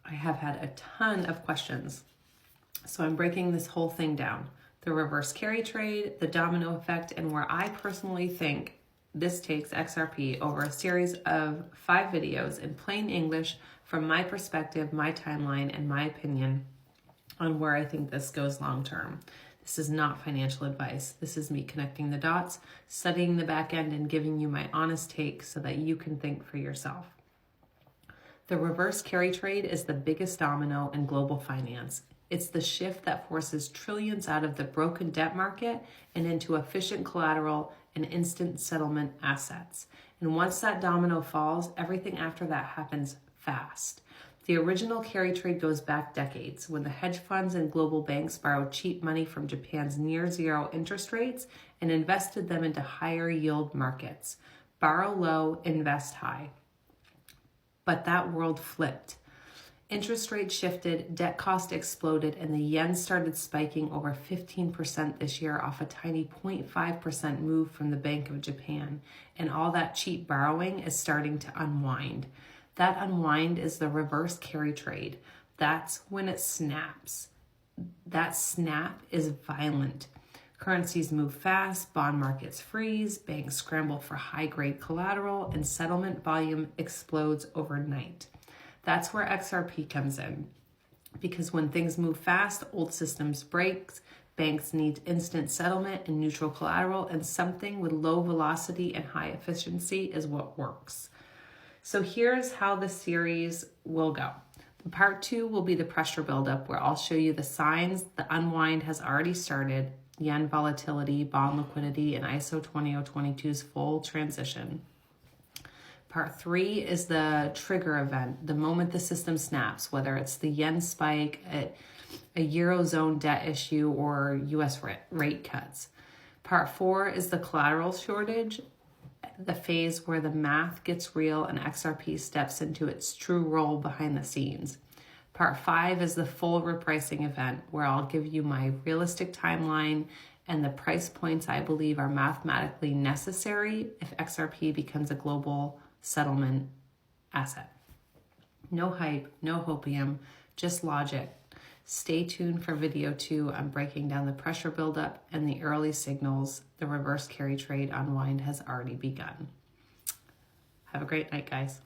I have had a ton of questions. So I'm breaking this whole thing down. The reverse carry trade, the domino effect, and where I personally think this takes XRP over a series of 5 videos in plain English from my perspective, my timeline, and my opinion on where I think this goes long term. This is not financial advice. This is me connecting the dots, studying the back end, and giving you my honest take so that you can think for yourself. The reverse carry trade is the biggest domino in global finance. It's the shift that forces trillions out of the broken debt market and into efficient collateral and instant settlement assets. And once that domino falls, everything after that happens fast. The original carry trade goes back decades when the hedge funds and global banks borrowed cheap money from Japan's near zero interest rates and invested them into higher yield markets. Borrow low, invest high. But that world flipped. Interest rates shifted, debt cost exploded, and the yen started spiking over 15% this year off a tiny 0.5% move from the Bank of Japan. And all that cheap borrowing is starting to unwind. That unwind is the reverse carry trade. That's when it snaps. That snap is violent. Currencies move fast, bond markets freeze, banks scramble for high-grade collateral, and settlement volume explodes overnight. That's where XRP comes in. Because when things move fast, old systems break, banks need instant settlement and neutral collateral, and something with low velocity and high efficiency is what works. So here's how the series will go. Part 2 will be the pressure buildup, where I'll show you the signs the unwind has already started, yen volatility, bond liquidity, and ISO 20022's full transition. Part 3 is the trigger event, the moment the system snaps, whether it's the yen spike, a Eurozone debt issue, or US rate cuts. Part 4 is the collateral shortage, the phase where the math gets real and XRP steps into its true role behind the scenes. Part 5 is the full repricing event, where I'll give you my realistic timeline and the price points I believe are mathematically necessary if XRP becomes a global settlement asset. No hype, no hopium, just logic. Stay tuned for video 2. I'm breaking down the pressure buildup and the early signals the reverse carry trade unwind has already begun. Have a great night, guys.